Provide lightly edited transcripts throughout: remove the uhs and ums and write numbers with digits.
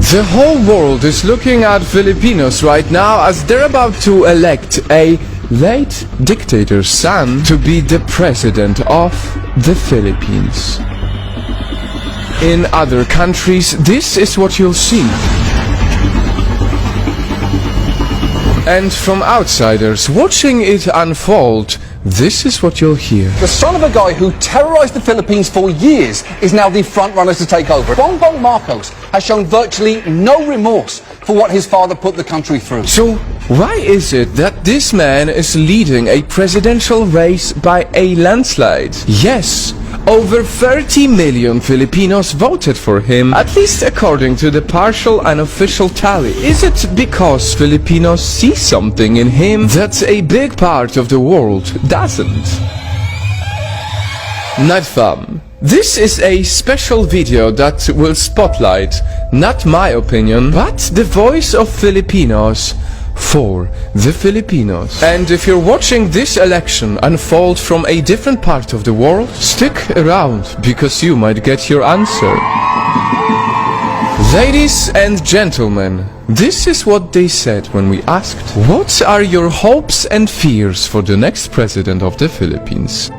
The whole world is looking at Filipinos right now as they're about to elect a late dictator's son to be the president of the Philippines. In other countries, this is what you'll see. And from outsiders watching it unfold, this is what you'll hear. The son of a guy who terrorized the Philippines for years is now the front runner to take over. Bongbong Marcos has shown virtually no remorse for what his father put the country through. So why is it that this man is leading a presidential race by a landslide? Yes, over 30 million Filipinos voted for him, at least according to the partial unofficial tally. Is it because Filipinos see something in him that a big part of the world doesn't? Nightfall. This is a special video that will spotlight, not my opinion, but the voice of Filipinos for the Filipinos. And if you're watching this election unfold from a different part of the world, stick around because you might get your answer. Ladies and gentlemen, this is what they said when we asked, what are your hopes and fears for the next president of the Philippines?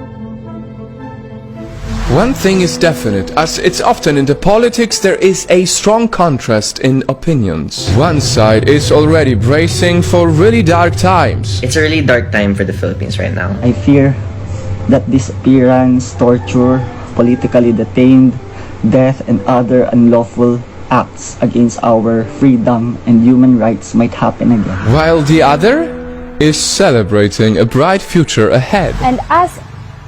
One thing is definite, as it's often in the politics, there is a strong contrast in opinions. One side is already bracing for really dark times. It's a really dark time for the Philippines right now. I fear that disappearance, torture, politically detained, death, and other unlawful acts against our freedom and human rights might happen again. While the other is celebrating a bright future ahead. And as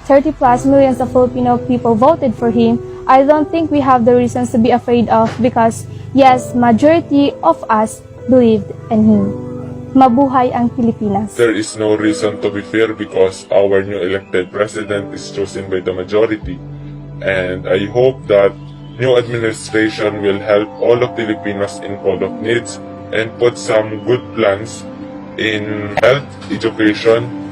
30 plus millions of Filipino people voted for him, I don't think we have the reasons to be afraid of because, yes, majority of us believed in him. Mabuhay ang Pilipinas. There is no reason to be fear because our new elected president is chosen by the majority. And I hope that new administration will help all of Filipinos in call of needs and put some good plans in health, education,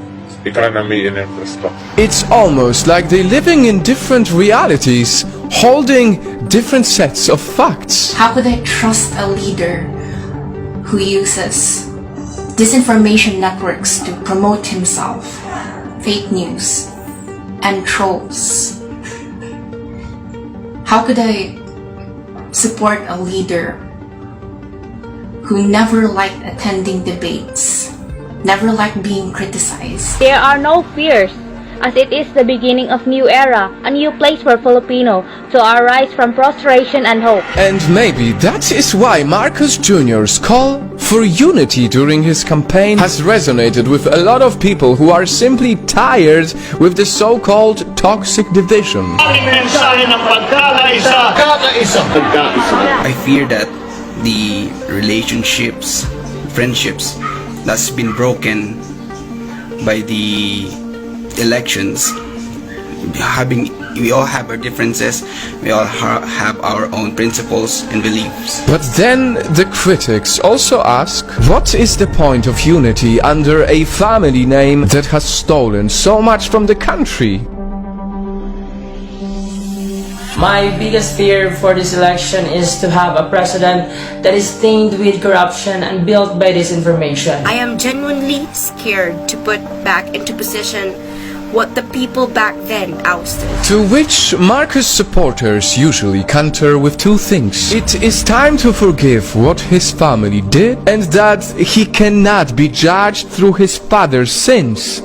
economy and infrastructure. It's almost like they're living in different realities, holding different sets of facts. How could I trust a leader who uses disinformation networks to promote himself, fake news, and trolls? How could I support a leader who never liked attending debates, never liked being criticized? There are no fears, as it is the beginning of new era, a new place for Filipino to arise from prostration and hope. And maybe that is why Marcos Jr.'s call for unity during his campaign has resonated with a lot of people who are simply tired with the so-called toxic division. I fear that the relationships, friendships that's been broken by the elections, we all have our differences, we all have our own principles and beliefs. But then the critics also ask, what is the point of unity under a family name that has stolen so much from the country? My biggest fear for this election is to have a president that is stained with corruption and built by disinformation. I am genuinely scared to put back into position what the people back then ousted. To which Marcos supporters usually counter with two things. It is time to forgive what his family did and that he cannot be judged through his father's sins.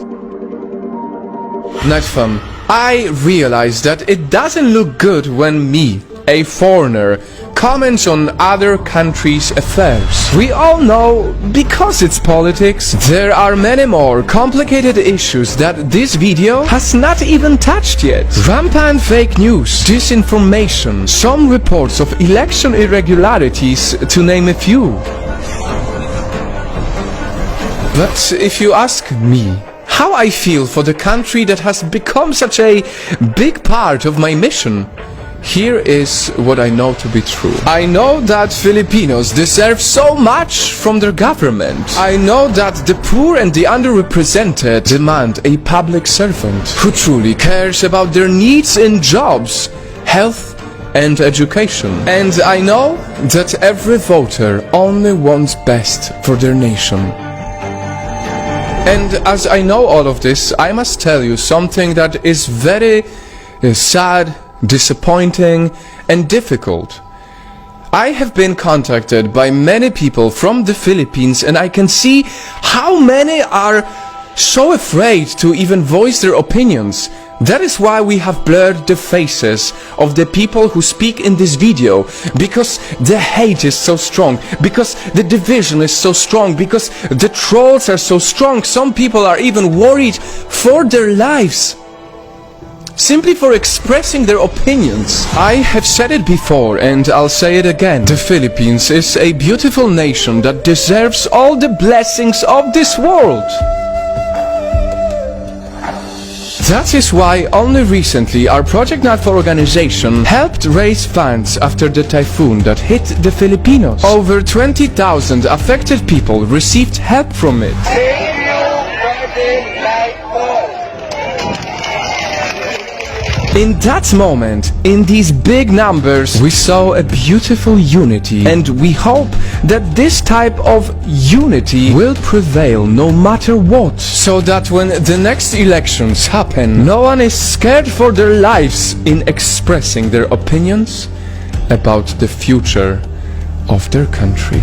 Nightfall. I realize that it doesn't look good when me, a foreigner, comments on other countries' affairs. We all know, because it's politics, there are many more complicated issues that this video has not even touched yet. Rampant fake news, disinformation, some reports of election irregularities, to name a few. But if you ask me, how I feel for the country that has become such a big part of my mission, here is what I know to be true. I know that Filipinos deserve so much from their government. I know that the poor and the underrepresented demand a public servant who truly cares about their needs in jobs, health, and education. And I know that every voter only wants best for their nation. And as I know all of this, I must tell you something that is very sad, disappointing, and difficult. I have been contacted by many people from the Philippines, and I can see how many are so afraid to even voice their opinions. That is why we have blurred the faces of the people who speak in this video, because the hate is so strong, because the division is so strong, because the trolls are so strong. Some people are even worried for their lives, simply for expressing their opinions. I have said it before and I'll say it again. The Philippines is a beautiful nation that deserves all the blessings of this world. That is why only recently our Project Nightfall organization helped raise funds after the typhoon that hit the Filipinos. Over 20,000 affected people received help from it. In that moment, in these big numbers, we saw a beautiful unity, and we hope that this type of unity will prevail no matter what, so that when the next elections happen, no one is scared for their lives in expressing their opinions about the future of their country.